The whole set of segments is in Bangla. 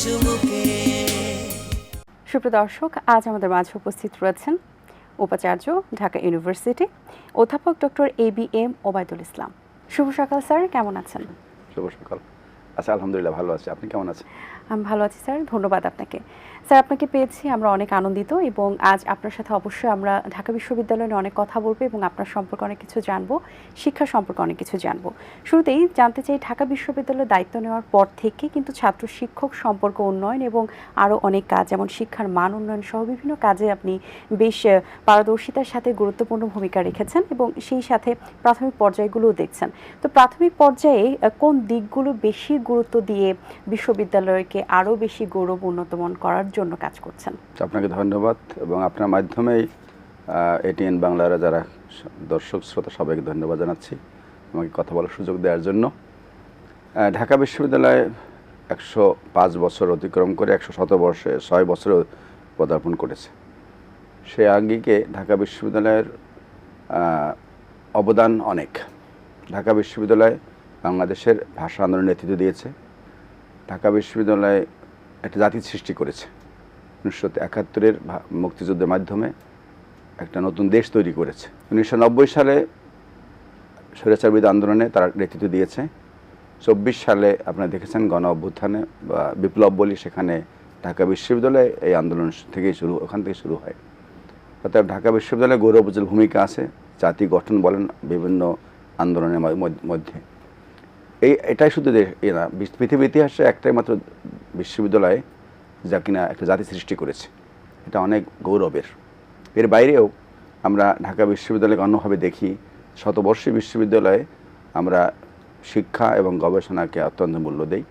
সুমুখে। সুপ্রিয় দর্শক, আজ আমাদের মাঝে উপস্থিত রয়েছেন উপাচার্য, ঢাকা ইউনিভার্সিটি, অধ্যাপক ডক্টর ABM ওবায়দুল ইসলাম। শুভ সকাল স্যার, কেমন আছেন? শুভ সকাল। আচ্ছা, আলহামদুলিল্লাহ ভালো আছি। আপনি কেমন আছেন? আমি ভালো আছি স্যার, ধন্যবাদ আপনাকে। স্যার, আপনাকে পেয়েছি আমরা অনেক আনন্দিত এবং আজ আপনার সাথে অবশ্যই আমরা ঢাকা বিশ্ববিদ্যালয়ে অনেক কথা বলবো এবং আপনার সম্পর্কে অনেক কিছু জানবো, শিক্ষা সম্পর্কে অনেক কিছু জানবো। শুরুতেই জানতে চাই, ঢাকা বিশ্ববিদ্যালয়ের দায়িত্ব নেওয়ার পর থেকে কিন্তু ছাত্র শিক্ষক সম্পর্ক উন্নয়ন এবং আরও অনেক কাজ, যেমন শিক্ষার মান উন্নয়ন সহ বিভিন্ন কাজে আপনি বেশ পারদর্শিতার সাথে গুরুত্বপূর্ণ ভূমিকা রেখেছেন এবং সেই সাথে প্রাথমিক পর্যায়গুলোও দেখছেন। তো প্রাথমিক পর্যায়ে কোন দিকগুলো বেশি গুরুত্ব দিয়ে বিশ্ববিদ্যালয়কে আরও বেশি গৌরব উন্নতমান করার জন্য কাজ করছেন? আপনাকে ধন্যবাদ এবং আপনার মাধ্যমেই ATN বাংলার যারা দর্শক শ্রোতা সবাইকে ধন্যবাদ জানাচ্ছি আমাকে কথা বলার সুযোগ দেওয়ার জন্য। ঢাকা বিশ্ববিদ্যালয় 105 বছর অতিক্রম করে 106 বছরে পদার্পণ করেছে। সেই আঙ্গিকে ঢাকা বিশ্ববিদ্যালয়ের অবদান অনেক। ঢাকা বিশ্ববিদ্যালয় বাংলাদেশের ভাষা আন্দোলনের নেতৃত্ব দিয়েছে। ঢাকা বিশ্ববিদ্যালয় একটা জাতি সৃষ্টি করেছে। 1971-এর মুক্তিযুদ্ধের মাধ্যমে একটা নতুন দেশ তৈরি করেছে। 1990 সালে স্বৈরাচারবিরোধী আন্দোলনে তারা নেতৃত্ব দিয়েছে। 24 সালে আপনারা দেখেছেন গণ অভ্যুত্থানে বা বিপ্লব বলি, সেখানে ঢাকা বিশ্ববিদ্যালয়ে এই আন্দোলন ওখান থেকে শুরু হয়। অর্থাৎ ঢাকা বিশ্ববিদ্যালয়ে গৌরবোজ্জ্বল ভূমিকা আছে জাতি গঠন বলেন বিভিন্ন আন্দোলনের মধ্যে। এটাই শুধু না, পৃথিবীর ইতিহাসে একটাই মাত্র বিশ্ববিদ্যালয় যা কিনা একটা জাতি সৃষ্টি করেছে। এটা অনেক গৌরবের। এর বাইরেও আমরা ঢাকা বিশ্ববিদ্যালয়কে অন্যভাবে দেখি। শতবর্ষী বিশ্ববিদ্যালয়ে আমরা শিক্ষা এবং গবেষণাকে অত্যন্ত মূল্য দেই।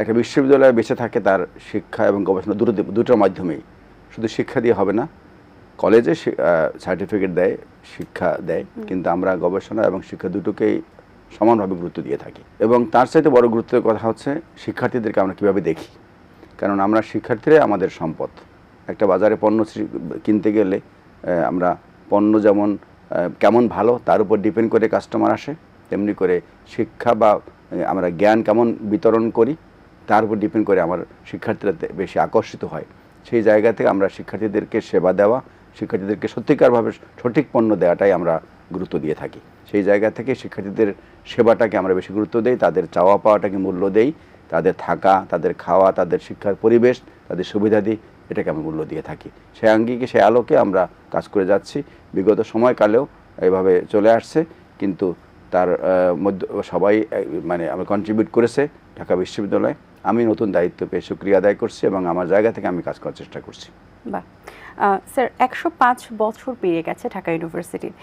একটা বিশ্ববিদ্যালয় বেঁচে থাকে তার শিক্ষা এবং গবেষণা দুটোর মাধ্যমেই। শুধু শিক্ষা দিয়ে হবে না, কলেজে সার্টিফিকেট দেয়, শিক্ষা দেয়, কিন্তু আমরা গবেষণা এবং শিক্ষা দুটোকেই সমানভাবে গুরুত্ব দিয়ে থাকি। এবং তার চাইতে বড় গুরুত্বের কথা হচ্ছে শিক্ষার্থীদেরকে আমরা কীভাবে দেখি। কারণ আমরা শিক্ষার্থীরাই আমাদের সম্পদ। একটা বাজারে পণ্য কিনতে গেলে আমরা পণ্য যেমন কেমন ভালো তার উপর ডিপেন্ড করে কাস্টমার আসে, তেমনি করে শিক্ষা বা আমরা জ্ঞান কেমন বিতরণ করি তার উপর ডিপেন্ড করে আমার শিক্ষার্থীরা বেশি আকর্ষিত হয়। সেই জায়গা থেকে আমরা শিক্ষার্থীদেরকে সেবা দেওয়া, শিক্ষার্থীদেরকে সত্যিকারভাবে সঠিক পণ্য দেওয়াটাই আমরা গুরুত্ব দিয়ে থাকি। সেই জায়গা থেকে শিক্ষার্থীদের সেবাটাকে আমরা বেশি গুরুত্ব দেই, তাদের চাওয়া পাওয়াটাকে মূল্য দেই, তাদের থাকা, তাদের খাওয়া, তাদের শিক্ষার পরিবেশ, তাদের সুবিধাদি, এটাকে আমরা মূল্য দিয়ে থাকি। সেই আঙ্গিকে সেই আলোকে আমরা কাজ করে যাচ্ছি। বিগত সময়কালেও এভাবে চলে আসছে, কিন্তু তার মধ্যে সবাই আমরা কন্ট্রিবিউট করেছে ঢাকা বিশ্ববিদ্যালয়। আমি নতুন দায়িত্ব পেয়ে সুক্রিয়া আদায় করছি এবং আমার জায়গা থেকে আমি কাজ করার চেষ্টা করছি। বাহ স্যার, 105 বছর পেরিয়ে গেছে ঢাকা ইউনিভার্সিটির।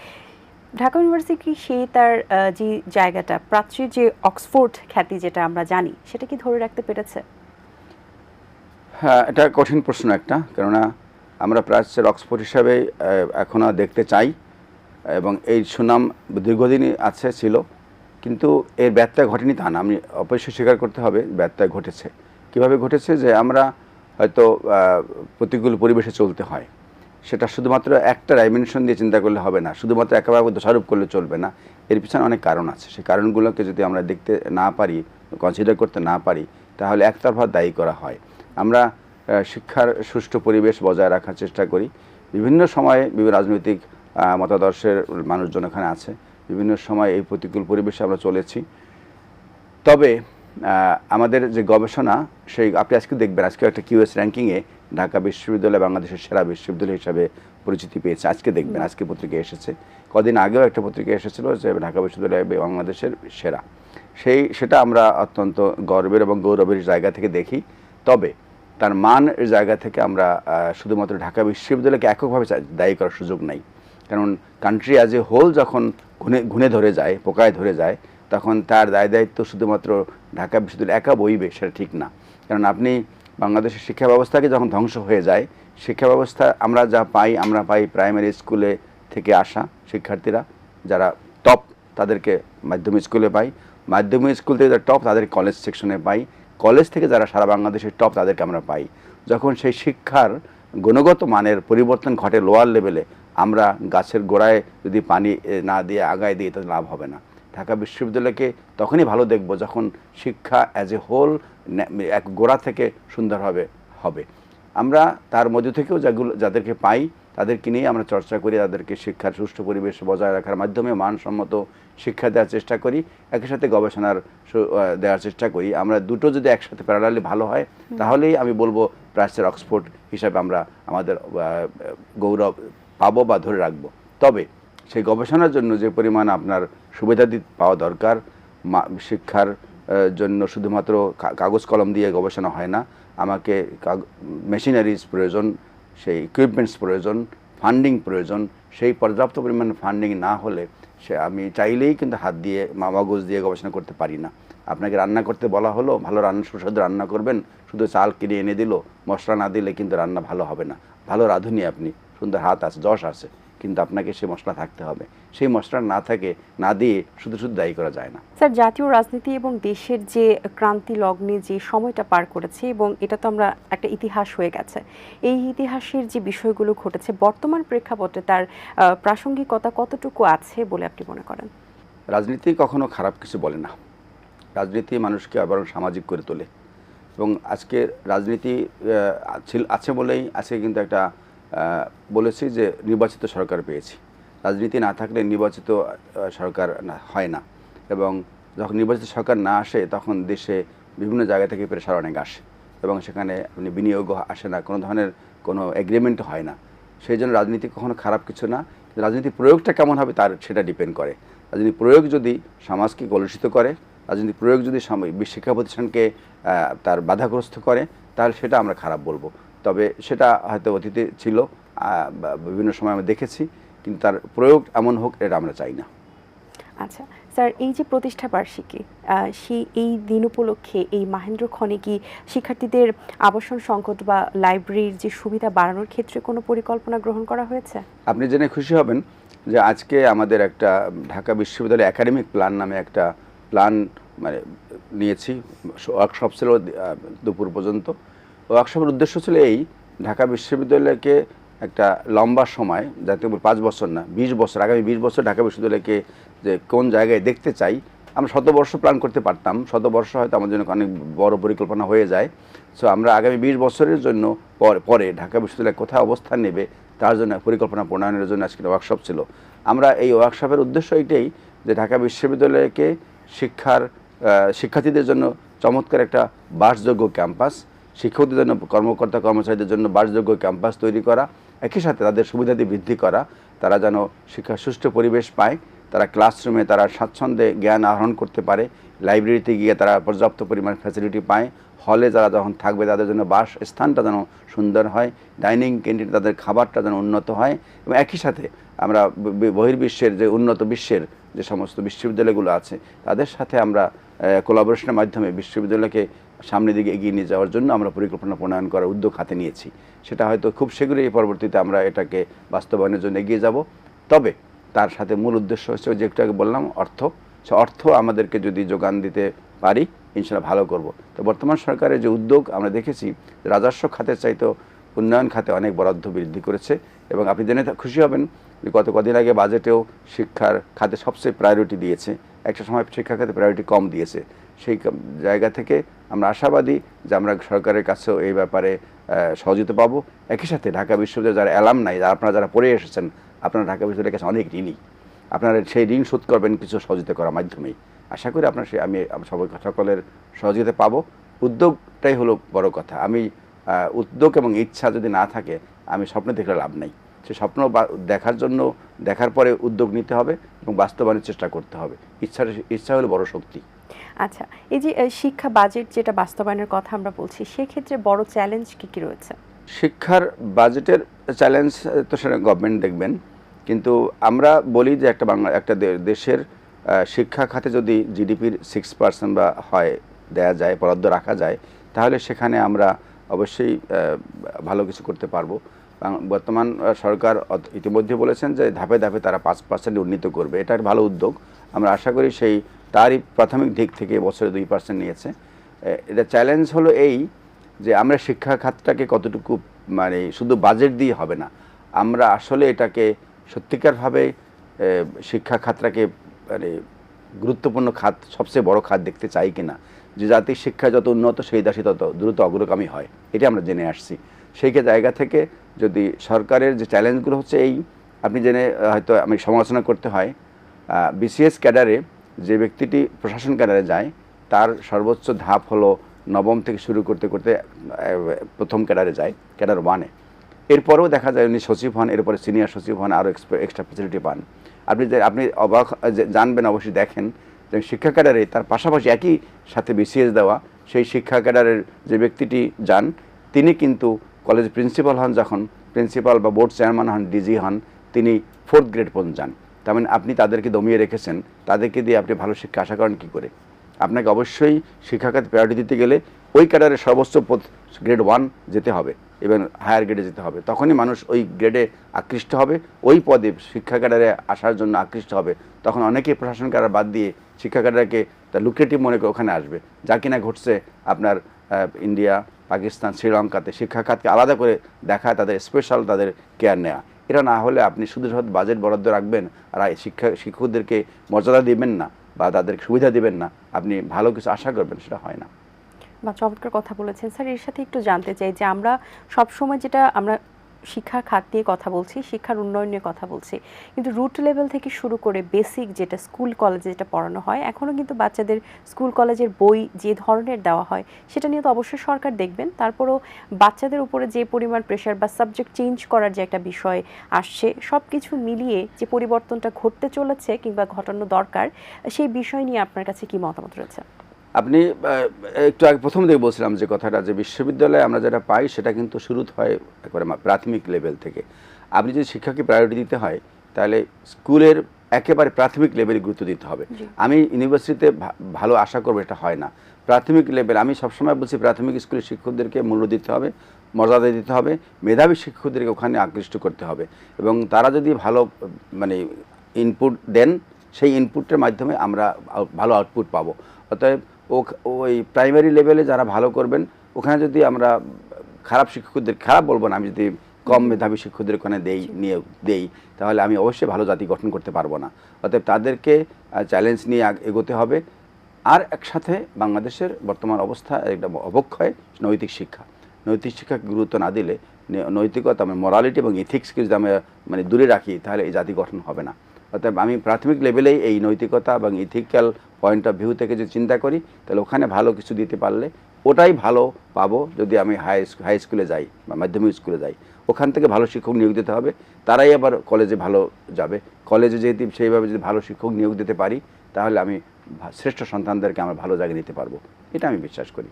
ঢাকা ইউনিভার্সিটি সেই তার যে জায়গাটা, প্রাচ্যের যে অক্সফোর্ড খ্যাতি যেটা আমরা জানি, সেটা কি ধরে রাখতে পেরেছে? হ্যাঁ, এটা কঠিন প্রশ্ন একটা, কেননা আমরা প্রাচ্যের অক্সফোর্ড হিসাবে এখনও দেখতে চাই এবং এই সুনাম দীর্ঘদিনই ছিল, কিন্তু এর ব্যত্যয় ঘটেনি তা না। আমি অবশ্যই স্বীকার করতে হবে ব্যত্যয় ঘটেছে। কিভাবে ঘটেছে? যে আমরা হয়তো প্রতিকূল পরিবেশে চলতে হয়, সেটা শুধুমাত্র একটা ডাইমেনশন দিয়ে চিন্তা করলে হবে না, শুধুমাত্র একেবারে দোষারোপ করলে চলবে না। এর পিছনে অনেক কারণ আছে। সেই কারণগুলোকে যদি আমরা দেখতে না পারি, কনসিডার করতে না পারি, তাহলে একতরফা দায়ী করা হয়। আমরা শিক্ষার সুষ্ঠু পরিবেশ বজায় রাখার চেষ্টা করি। বিভিন্ন সময়ে বিভিন্ন রাজনৈতিক মতাদর্শের মানুষজন এখানে আছে, বিভিন্ন সময় এই প্রতিকূল পরিবেশে আমরা চলেছি। তবে আমাদের যে গবেষণা, সেই আপনি আজকে দেখবেন, আজকে একটা QS র্যাঙ্কিংয়ে ঢাকা বিশ্ববিদ্যালয় বাংলাদেশের সেরা বিশ্ববিদ্যালয় হিসাবে পরিচিতি পেয়েছে। আজকে দেখবেন, আজকে পত্রিকা এসেছে। কদিন আগেও একটা পত্রিকা এসেছিল যে ঢাকা বিশ্ববিদ্যালয় বাংলাদেশের সেরা। সেটা আমরা অত্যন্ত গর্বের এবং গৌরবের জায়গা থেকে দেখি। তবে তার মানের জায়গা থেকে আমরা শুধুমাত্র ঢাকা বিশ্ববিদ্যালয়কে এককভাবে দায়ী করার সুযোগ নাই। কারণ কান্ট্রি অ্যাজ এ হোল যখন ঘুণে ধরে যায়, পোকায় ধরে যায়, তখন তার দায়িত্ব শুধুমাত্র ঢাকা বিশ্ববিদ্যালয় একা বইবে, সেটা ঠিক না। কারণ আপনি বাংলাদেশের শিক্ষা ব্যবস্থাকে যখন ধ্বংস হয়ে যায়, শিক্ষা ব্যবস্থা আমরা পাই প্রাইমারি স্কুলে থেকে আসা শিক্ষার্থীরা যারা টপ, তাদেরকে মাধ্যমিক স্কুলে পাই, মাধ্যমিক স্কুল থেকে যারা টপ তাদের কলেজ সেকশনে পাই, কলেজ থেকে যারা সারা বাংলাদেশের টপ তাদেরকে আমরা পাই। যখন সেই শিক্ষার গুণগত মানের পরিবর্তন ঘটে লোয়ার লেভেলে, আমরা গাছের গোড়ায় যদি পানি না দিয়ে আগায় দিই, তাহলে লাভ হবে না। ঢাকা বিশ্ববিদ্যালয়কে তখনই ভালো দেখব যখন শিক্ষা অ্যাজ এ হোল এক গোড়া থেকে সুন্দরভাবে হবে। আমরা তার মধ্য থেকেও যাদেরকে পাই তাদেরকে নিয়ে আমরা চর্চা করি, তাদেরকে শিক্ষার সুষ্ঠু পরিবেশ বজায় রাখার মাধ্যমে মানসম্মত শিক্ষা দেওয়ার চেষ্টা করি, একই সাথে গবেষণার দেওয়ার চেষ্টা করি। আমরা দুটো যদি একসাথে প্যারালালি ভালো হয় তাহলেই আমি বলবো প্রাচ্যের অক্সফোর্ড হিসাবে আমরা আমাদের গৌরব পাবো বা ধরে রাখবো। তবে সেই গবেষণার জন্য যে পরিমাণ আপনার সুবিধাদি পাওয়া দরকার, শিক্ষার জন্য শুধুমাত্র কাগজ কলম দিয়ে গবেষণা হয় না, আমাকে মেশিনারিজ প্রয়োজন, সেই ইকুইপমেন্টস প্রয়োজন, ফান্ডিং প্রয়োজন। সেই পর্যাপ্ত পরিমাণ ফান্ডিং না হলে আমি চাইলেই কিন্তু হাত দিয়ে মগজ দিয়ে গবেষণা করতে পারি না। আপনাকে রান্না করতে বলা হলো, ভালো সুস্বাদু রান্না করবেন, শুধু চাল কিনে এনে দিল, মশলা না দিলে কিন্তু রান্না ভালো হবে না। ভালো রাঁধুনি আপনি, সুন্দর হাত আছে, যশ আছে, কিন্তু আপনাকে সেই মশলা থাকতে হবে। সেই মশলা না দিয়ে শুধু দায়ী করা যায় না। স্যার, জাতীয় রাজনীতি এবং দেশের যে ক্রান্তি লগ্নে যে সময়টা পার করেছে, এবং এটা তো আমরা একটা ইতিহাস হয়ে গেছে, এই ইতিহাসের যে বিষয়গুলো ঘটেছে বর্তমান প্রেক্ষাপটে তার প্রাসঙ্গিকতা কতটুকু আছে বলে আপনি মনে করেন? রাজনীতি কখনো খারাপ কিছু বলে না। রাজনীতি মানুষকে আবার সামাজিক করে তোলে, এবং আজকে রাজনীতি আছে বলেই আজকে কিন্তু একটা বলেছি যে নির্বাচিত সরকার পেয়েছি। রাজনীতি না থাকলে নির্বাচিত সরকার হয় না, এবং যখন নির্বাচিত সরকার না আসে তখন দেশে বিভিন্ন জায়গা থেকে প্রেশার অনেক আসে, এবং সেখানে আপনি বিনিয়োগ আসে না, কোনো ধরনের কোনো এগ্রিমেন্ট হয় না। সেই জন্য রাজনীতি কখনো খারাপ কিছু না। রাজনীতির প্রয়োগটা কেমন হবে সেটা ডিপেন্ড করে। রাজনীতির প্রয়োগ যদি সমাজকে কলুষিত করে, রাজনীতির প্রয়োগ যদি শিক্ষা প্রতিষ্ঠানকে তার বাধাগ্রস্ত করে, তাহলে সেটা আমরা খারাপ বলবো। তবে সেটা হয়তো অতীতে ছিল, বিভিন্ন সময় আমরা দেখেছি, কিন্তু তার প্রয়োগ এমন হোক এটা আমরা চাই না। আচ্ছা স্যার, এই যে প্রতিষ্ঠা বার্ষিকী, এই দিন উপলক্ষে এই মাহেন্দ্রক্ষণে কি শিক্ষার্থীদের আবাসন সংকট বা লাইব্রেরির যে সুবিধা বাড়ানোর ক্ষেত্রে কোনো পরিকল্পনা গ্রহণ করা হয়েছে? আপনি জেনে খুশি হবেন যে আজকে আমাদের একটা ঢাকা বিশ্ববিদ্যালয় একাডেমিক প্ল্যান নামে একটা প্ল্যান নিয়েছি। ওয়ার্কশপ ছিল দুপুর পর্যন্ত। ওয়ার্কশপের উদ্দেশ্য ছিল এই, ঢাকা বিশ্ববিদ্যালয়কে একটা লম্বা সময়, যাতে 5 বছর না 20 বছর, আগামী 20 বছর ঢাকা বিশ্ববিদ্যালয়কে যে কোন জায়গায় দেখতে চাই। আমরা 100 বর্ষ প্ল্যান করতে পারতাম, 100 বর্ষ হয়তো আমার জন্য অনেক বড় পরিকল্পনা হয়ে যায়। সো আমরা আগামী 20 বছরের জন্য পরে ঢাকা বিশ্ববিদ্যালয় কোথায় অবস্থান নেবে তার জন্য পরিকল্পনা প্রণয়নের জন্য আজকে ওয়ার্কশপ ছিল। আমরা এই ওয়ার্কশপের উদ্দেশ্য এটাই যে ঢাকা বিশ্ববিদ্যালয়কে শিক্ষার্থীদের জন্য চমৎকার একটা বাসযোগ্য ক্যাম্পাস, শিক্ষকদের জন্য, কর্মকর্তা কর্মচারীদের জন্য বাসযোগ্য ক্যাম্পাস তৈরি করা, একই সাথে তাদের সুবিধাদি বৃদ্ধি করা, তারা যেন শিক্ষার সুষ্ঠু পরিবেশ পায়, তারা ক্লাসরুমে তারা স্বাচ্ছন্দ্যে জ্ঞান আহরণ করতে পারে, লাইব্রেরিতে গিয়ে তারা পর্যাপ্ত পরিমাণ ফ্যাসিলিটি পায়, হলে যারা যখন থাকবে তাদের জন্য বাস স্থানটা যেন সুন্দর হয়, ডাইনিং ক্যান্টিন তাদের খাবারটা যেন উন্নত হয়, এবং একই সাথে আমরা বহির্বিশ্বের যে উন্নত বিশ্বের যে সমস্ত বিশ্ববিদ্যালয়গুলো আছে তাদের সাথে আমরা কোলাবোরেশনের মাধ্যমে বিশ্ববিদ্যালয়কে সামনের দিকে এগিয়ে নিয়ে যাওয়ার জন্য আমরা পরিকল্পনা প্রণয়ন করার উদ্যোগ হাতে নিয়েছি। সেটা হয়তো খুব শীঘ্রই পরবর্তীতে আমরা এটাকে বাস্তবায়নের জন্য এগিয়ে যাব। তবে তার সাথে মূল উদ্দেশ্য হচ্ছে যে একটু আগে বললাম, সে অর্থ আমাদেরকে যদি যোগান দিতে পারি ইনশাআল্লাহ ভালো করব। তো বর্তমান সরকারের যে উদ্যোগ আমরা দেখেছি, রাজস্ব খাতের চাইতে উন্নয়ন খাতে অনেক বরাদ্দ বৃদ্ধি করেছে, এবং আপনি জেনে খুশি হবেন যে গত কদিন আগে বাজেটেও শিক্ষার খাতে সবচেয়ে প্রায়োরিটি দিয়েছে। একটা সময় শিক্ষা খাতে প্রায়োরিটি কম দিয়েছে। সেই জায়গা থেকে আমরা আশাবাদী যে আমরা সরকারের কাছেও এই ব্যাপারে সহযোগিতা পাবো। একই সাথে ঢাকা বিশ্ববিদ্যালয়ের যারা অ্যালামনাই, আপনারা যারা পড়ে এসেছেন, আপনারা ঢাকা বিশ্ববিদ্যালয়ের কাছে অনেক ঋণী, আপনারা সেই ঋণ শোধ করবেন কিছু সহযোগিতা করার মাধ্যমেই। আশা করি আপনার আমি সকলের সহযোগিতা পাবো। উদ্যোগটাই হলো বড় কথা। আমি উদ্যোগ এবং ইচ্ছা যদি না থাকে আমি স্বপ্ন দেখলে লাভ নেই। সে স্বপ্ন দেখার পরে উদ্যোগ নিতে হবে এবং বাস্তবায়নের চেষ্টা করতে হবে। ইচ্ছা হলো বড় শক্তি। আচ্ছা, এই যে শিক্ষা বাজেট যেটা বাস্তবায়নের কথা আমরা বলছি, সেক্ষেত্রে বড় চ্যালেঞ্জ কি রয়েছে? শিক্ষার বাজেটের চ্যালেঞ্জ তো সেটা গভর্নমেন্ট দেখবেন, কিন্তু আমরা বলি যে একটা দেশের শিক্ষা খাতে যদি জিডিপির 6% বা দেয়া যায়, বরাদ্দ রাখা যায়, তাহলে সেখানে আমরা অবশ্যই ভালো কিছু করতে পারবো। বর্তমান সরকার ইতিমধ্যে বলেছেন যে ধাপে ধাপে তারা 5% উন্নীত করবে। এটা ভালো উদ্যোগ। আমরা আশা করি তারই প্রাথমিক দিক থেকে বছরে 2% নিয়েছে। এটা চ্যালেঞ্জ হলো এই যে আমরা শিক্ষা খাতটাকে কতটুকু শুধু বাজেট দিয়ে হবে না, আমরা আসলে এটাকে সত্যিকারভাবে শিক্ষা খাতটাকে গুরুত্বপূর্ণ খাত, সবচেয়ে বড় খাত দেখতে চাই কিনা, যে জাতির শিক্ষা যত উন্নত সেই দেশে তত দ্রুত অগ্রগামী হয়, এটা আমরা জেনে আসছি। সেই জায়গা থেকে যদি সরকারের যে চ্যালেঞ্জগুলো হচ্ছে এই, আপনি জেনে হয়তো আমি সমালোচনা করতে হয়, বিসিএস ক্যাডারে যে ব্যক্তিটি প্রশাসন ক্যাডারে যায় তার সর্বোচ্চ ধাপ হলো নবম থেকে শুরু করতে করতে প্রথম ক্যাডারে যায়, ক্যাডার 1-এ। এরপরেও দেখা যায় উনি সচিব হন, এরপরে সিনিয়র সচিব হন, আরও এক্সট্রা ফেসিলিটি পান। আপনি অবাক জানবেন, অবশ্যই দেখেন যে শিক্ষা ক্যাডারে তার পাশাপাশি একই সাথে বিসিএস দেওয়া সেই শিক্ষা ক্যাডারের যে ব্যক্তিটি যান, তিনি কিন্তু কলেজ প্রিন্সিপাল হন, যখন প্রিন্সিপাল বা বোর্ড চেয়ারম্যান হন, ডিজি হন, তিনি 4th গ্রেড পর্যন্ত যান। তার মানে আপনি তাদেরকে দমিয়ে রেখেছেন, তাদেরকে দিয়ে আপনি ভালো শিক্ষা আশা করেন কী করে? আপনাকে অবশ্যই শিক্ষাখাতে প্রায়োরিটি দিতে গেলে ওই ক্যাডারের সর্বোচ্চ গ্রেড 1 যেতে হবে এবং হায়ার গ্রেডে যেতে হবে, তখনই মানুষ ওই গ্রেডে আকৃষ্ট হবে, ওই পদে শিক্ষা ক্যাডারে আসার জন্য আকৃষ্ট হবে। তখন অনেকেই প্রশাসন ক্যাডার বাদ দিয়ে শিক্ষা ক্যাডারকে তার লুক্রেটিভ মনে করে ওখানে আসবে, যা কিনা ঘটছে আপনার ইন্ডিয়া, পাকিস্তান, শ্রীলঙ্কাতে। শিক্ষা খাতকে আলাদা করে দেখা, তাদের স্পেশাল তাদের কেয়ার নেওয়া, এটা না হলে আপনি শুধু বাজেট বরাদ্দ রাখবেন আর শিক্ষকদেরকে মর্যাদা দিবেন না বা তাদের সুবিধা দিবেন না, আপনি ভালো কিছু আশা করবেন, সেটা হয় না। বা চমৎকার কথা বলেছেন স্যার। এর সাথে একটু জানতে চাই যে আমরা সবসময় যেটা আমরা শিক্ষার খাত নিয়ে কথা বলছি, শিক্ষার উন্নয়ন নিয়ে কথা বলছি, কিন্তু রুট লেভেল থেকে শুরু করে বেসিক যেটা স্কুল কলেজে যেটা পড়ানো হয়, এখনও কিন্তু বাচ্চাদের স্কুল কলেজের বই যে ধরনের দেওয়া হয় সেটা নিয়ে তো অবশ্যই সরকার দেখবেন। তারপরেও বাচ্চাদের উপরে যে পরিমাণ প্রেশার বা সাবজেক্ট চেঞ্জ করার যে একটা বিষয় আসছে, সব কিছু মিলিয়ে যে পরিবর্তনটা ঘটতে চলেছে কিংবা ঘটানো দরকার, সেই বিষয় নিয়ে আপনার কাছে কি মতামত রয়েছে? আপনি একটু আগে প্রথম দিকে বলছিলাম যে কথাটা, যে বিশ্ববিদ্যালয়ে আমরা যেটা পাই সেটা কিন্তু শুরু হয় একবারে প্রাথমিক লেভেল থেকে। আপনি যদি শিক্ষাকে প্রায়োরিটি দিতে হয় তাহলে স্কুলের একেবারে প্রাথমিক লেভেলে গুরুত্ব দিতে হবে। আমি ইউনিভার্সিটিতে ভালো আশা করবো, এটা হয় না। প্রাথমিক লেভেল, আমি সবসময় বলছি প্রাথমিক স্কুলের শিক্ষকদেরকে মূল্য দিতে হবে, মর্যাদা দিতে হবে, মেধাবী শিক্ষকদেরকে ওখানে আকৃষ্ট করতে হবে এবং তারা যদি ভালো মানে ইনপুট দেন, সেই ইনপুটের মাধ্যমে আমরা ভালো আউটপুট পাবো। অতএব ওই প্রাইমারি লেভেলে যারা ভালো করবেন ওখানে যদি আমরা খারাপ শিক্ষকদের, খারাপ বলবো না, আমি যদি কম মেধাবী শিক্ষকদের ওখানে দেই তাহলে আমি অবশ্যই ভালো জাতি গঠন করতে পারবো না। অতএব তাদেরকে চ্যালেঞ্জ নিয়ে এগোতে হবে। আর একসাথে বাংলাদেশের বর্তমান অবস্থা একটা অবক্ষয় নৈতিক শিক্ষা। নৈতিক শিক্ষাকে গুরুত্ব না দিলে, নৈতিকতা মোরালিটি এবং ইথিক্সকে যদি আমরা দূরে রাখি তাহলে এই জাতি গঠন হবে না। অর্থাৎ আমি প্রাথমিক লেভেলেই এই নৈতিকতা এবং ইথিক্যাল পয়েন্ট অফ ভিউ থেকে যদি চিন্তা করি তাহলে ওখানে ভালো কিছু দিতে পারলে ওটাই ভালো পাবো। যদি আমি হাই স্কুলে যাই বা মাধ্যমিক স্কুলে যাই, ওখান থেকে ভালো শিক্ষক নিয়োগ দিতে হবে, তারাই আবার কলেজে ভালো যাবে। কলেজে যেহেতু সেইভাবে যদি ভালো শিক্ষক নিয়োগ দিতে পারি তাহলে আমি শ্রেষ্ঠ সন্তানদেরকে আমরা ভালো জায়গায় নিতে পারবো, এটা আমি বিশ্বাস করি।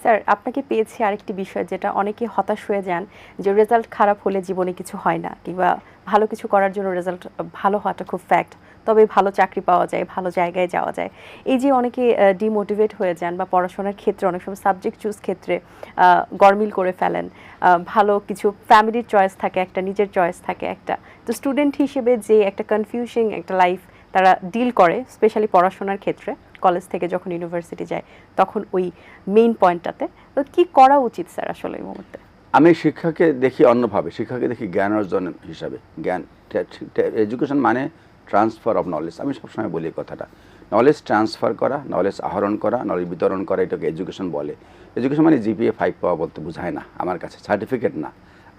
স্যার, আপনাকে পেয়েছি আরেকটি বিষয় যেটা অনেকে হতাশ হয়ে যান, যে রেজাল্ট খারাপ হলে জীবনে কিছু হয় না, কিংবা ভালো কিছু করার জন্য রেজাল্ট ভালো হওয়াটা খুব ফ্যাক্ট, তবে ভালো চাকরি পাওয়া যায়, ভালো জায়গায় যাওয়া যায়। এই যে অনেকে ডিমোটিভেট হয়ে যান বা পড়াশোনার ক্ষেত্রে অনেক সময় সাবজেক্ট চুজ ক্ষেত্রে গরমিল করে ফেলেন, ভালো কিছু ফ্যামিলির চয়েস থাকে একটা, নিজের চয়েস থাকে একটা, তো স্টুডেন্ট হিসেবে যে একটা কনফিউজিং একটা লাইফ তারা ডিল করে, স্পেশালি পড়াশোনার ক্ষেত্রে কলেজ থেকে যখন ইউনিভার্সিটি যায় তখন ওই মেইন পয়েন্টটাতে, তো কি করা উচিত স্যার আসলে এই মুহূর্তে? আমি শিক্ষাকে দেখি অন্যভাবে, শিক্ষাকে দেখি জ্ঞান অর্জন হিসাবে। জ্ঞান, এডুকেশন মানে ট্রান্সফার অফ নলেজ। আমি সবসময় বলি কথাটা, নলেজ ট্রান্সফার করা, নলেজ আহরণ করা, নলেজ বিতরণ করা, এটাকে এডুকেশন বলে। এডুকেশন মানে জিপিএ 5 পাওয়া বলতে বোঝায় না আমার কাছে, সার্টিফিকেট না।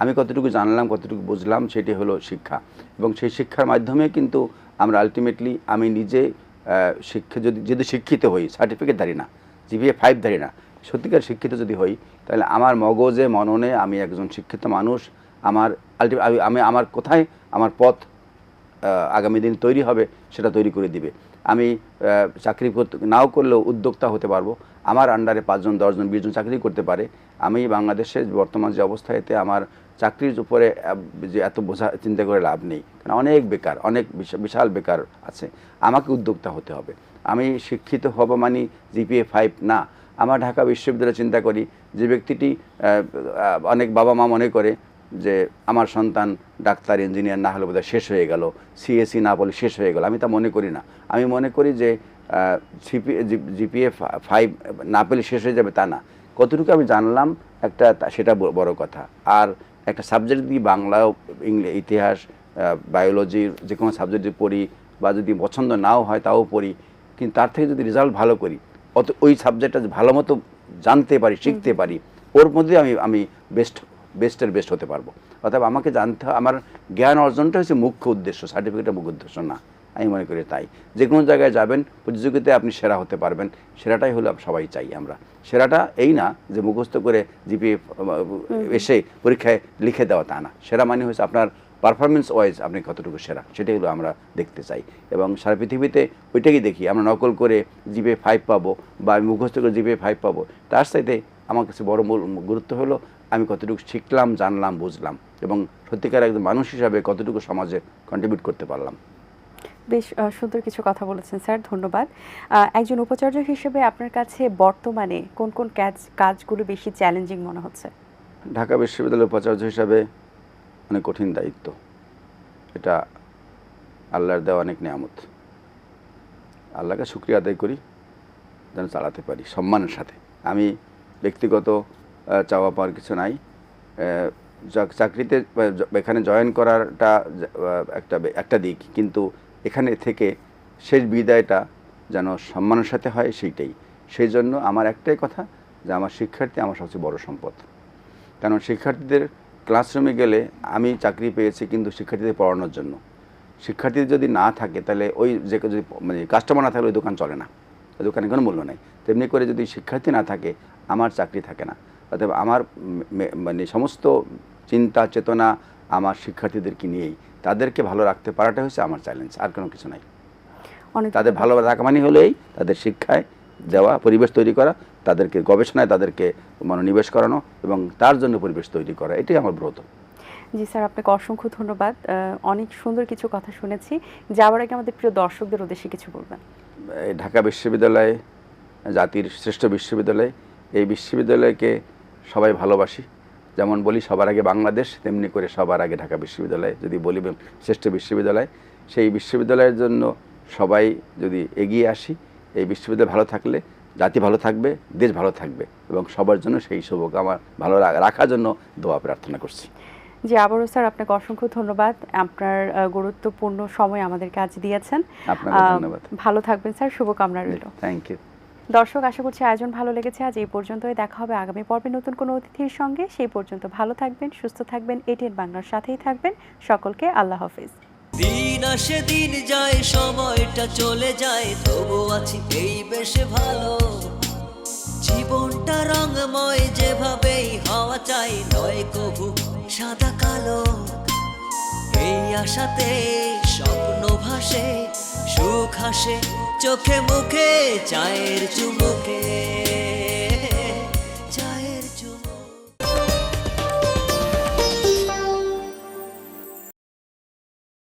আমি কতটুকু জানলাম, কতটুকু বুঝলাম, সেটি হলো শিক্ষা। এবং সেই শিক্ষার মাধ্যমে কিন্তু আমরা আলটিমেটলি, আমি নিজে যদি শিক্ষিত হই, সার্টিফিকেটধারী না, জিপিএ 5 ধারী না, সত্যিকার শিক্ষিত যদি হই তাহলে আমার মগজে মননে আমি একজন শিক্ষিত মানুষ। আমার কোথায় আমার পথ আগামী দিন তৈরি হবে সেটা তৈরি করে দিবে। আমি চাকরি নাও করলেও উদ্যোক্তা হতে পারবো, আমার আন্ডারে 5 জন 10 জন 20 জন চাকরি করতে পারে। আমি বাংলাদেশের বর্তমান যে অবস্থা, এতে আমার চাকরির উপরে যে এত বোঝা চিন্তা করে লাভ নেই, কারণ অনেক বেকার, অনেক বিশাল বেকার আছে। আমাকে উদ্যোক্তা হতে হবে। আমি শিক্ষিত হব মানে জিপিএ 5 না। আমার ঢাকা বিশ্ববিদ্যালয়ে চিন্তা করি, যে ব্যক্তিটি, অনেক বাবা মা মনে করে যে আমার সন্তান ডাক্তার ইঞ্জিনিয়ার না হলে বোধহয় শেষ হয়ে গেল, সিএসসি না বলে শেষ হয়ে গেল। আমি তা মনে করি না। আমি মনে করি যে জিপিএ 5 না পেলে শেষ হয়ে যাবে তা না, কতটুকু আমি জানলাম একটা, সেটা বড় কথা। আর একটা সাবজেক্ট যদি বাংলা, ইতিহাস, বায়োলজি, যে কোনো সাবজেক্ট যদি পড়ি বা যদি পছন্দ নাও হয় তাও পড়ি, কিন্তু তার থেকে যদি রেজাল্ট ভালো করি, ওই সাবজেক্টটা ভালো মতো জানতে পারি, শিখতে পারি, ওর মধ্যে আমি বেস্টের বেস্ট হতে পারবো। অর্থাৎ আমাকে জানতে হয়, আমার জ্ঞান অর্জনটা হচ্ছে মুখ্য উদ্দেশ্য, সার্টিফিকেটের মুখ্য উদ্দেশ্য না, আমি মনে করি তাই। যে কোনো জায়গায় যাবেন, প্রতিযোগিতায় আপনি সেরা হতে পারবেন, সেরাটাই হলো সবাই চাই আমরা। সেরাটা এই না যে মুখস্থ করে জিপিএ এসে পরীক্ষায় লিখে দেওয়া, তা না। সেরা মানে হচ্ছে আপনার পারফরমেন্স ওয়াইজ আপনি কতটুকু সেরা, সেটাই হলো আমরা দেখতে চাই। এবং সারা পৃথিবীতে ওইটাই দেখি, আমরা নকল করে জিপিএ 5 পাবো বা আমি মুখস্থ করে জিপিএ 5 পাবো, তার সাথে আমার কাছে বড় গুরুত্ব হলো আমি কতটুকু শিখলাম, জানলাম, বুঝলাম এবং সত্যিকার একজন মানুষ হিসাবে কতটুকু সমাজে কন্ট্রিবিউট করতে পারলাম। বেশ সুন্দর কিছু কথা বলেছেন স্যার, ধন্যবাদ। একজন উপাচার্য হিসেবে আপনার কাছে বর্তমানে কোন কোন কাজগুলো বেশি চ্যালেঞ্জিং মনে হচ্ছে? ঢাকা বিশ্ববিদ্যালয়ের উপাচার্য হিসাবে অনেক কঠিন দায়িত্ব, এটা আল্লাহর দেওয়া অনেক নিয়ামত। আল্লাহকে শুকরিয়া আদায় করি যেন চালাতে পারি সম্মানের সাথে। আমি ব্যক্তিগত চাওয়া পাওয়ার কিছু নাই। চাকরিতে এখানে জয়েন করাটা একটা দিক, কিন্তু এখানে থেকে শেষ বিদায়টা যেন সম্মানের সাথে হয়, সেইটাই। সেই জন্য আমার একটাই কথা যে আমার শিক্ষার্থী আমার সবচেয়ে বড় সম্পদ। কারণ শিক্ষার্থীদের ক্লাসরুমে গেলে আমি চাকরি পেয়েছি কিন্তু শিক্ষার্থীদের পড়ানোর জন্য। শিক্ষার্থীদের যদি না থাকে তাহলে ওই যে যদি মানে কাস্টমার না থাকলে ওই দোকান চলে না, ওই দোকানে কোনো মূল্য নেই। তেমনি করে যদি শিক্ষার্থী না থাকে আমার চাকরি থাকে না। অতএব আমার মানে সমস্ত চিন্তা চেতনা আমার শিক্ষার্থীদেরকে নিয়েই, তাদেরকে ভালো রাখতে পারাটা হচ্ছে আমার চ্যালেঞ্জ, আর কোনো কিছু নাই। তাদের ভালো রাখা মানে হলেই তাদের শিক্ষায় দেওয়া, পরিবেশ তৈরি করা, তাদেরকে গবেষণায় তাদেরকে মনোনিবেশ করানো এবং তার জন্য পরিবেশ তৈরি করা, এটাই আমার ব্রত। জি স্যার, আপনাকে অসংখ্য ধন্যবাদ। অনেক সুন্দর কিছু কথা শুনেছি। যাওয়ার আগে আমাদের প্রিয় দর্শকদের উদ্দেশ্যে কিছু বলবেন। ঢাকা বিশ্ববিদ্যালয় জাতির শ্রেষ্ঠ বিশ্ববিদ্যালয়, এই বিশ্ববিদ্যালয়কে সবাই ভালোবাসি। যেমন বলি সবার আগে বাংলাদেশ, তেমনি করে সবার আগে ঢাকা বিশ্ববিদ্যালয় যদি বলি শ্রেষ্ঠ বিশ্ববিদ্যালয়। সেই বিশ্ববিদ্যালয়ের জন্য সবাই যদি এগিয়ে আসি, এই বিশ্ববিদ্যালয় ভালো থাকলে জাতি ভালো থাকবে, দেশ ভালো থাকবে এবং সবার জন্য সেই শুভকামনা ভালো রাখার জন্য দোয়া প্রার্থনা করছি। জি, আবারও স্যার আপনাকে অসংখ্য ধন্যবাদ। আপনার গুরুত্বপূর্ণ সময় আমাদেরকে আজ দিয়েছেন। আপনাকে ধন্যবাদ। ভালো থাকবেন স্যার, শুভকামনা রইল। Thank you. দর্শক, আশা করছি আয়োজন ভালো লেগেছে। আজ এই পর্যন্তই, দেখা হবে আগামী পর্বে নতুন কোনো অতিথির সঙ্গে। সেই পর্যন্ত ভালো থাকবেন, সুস্থ থাকবেন, এটিএন বাংলার সাথেই থাকবেন। সকলকে আল্লাহ হাফেজ। দিন আসে দিন যায়, সময়টা চলে যায়, তবু আছি এই বেশ ভালো। জীবনটা রঙময়, যেভাবেই হওয়া চাই, নয় কবু সাদা কালো। এই আশাতে স্বপ্ন ভাসে, সুখ হাসে চোখে মুখে, চায়ের চুমুকে।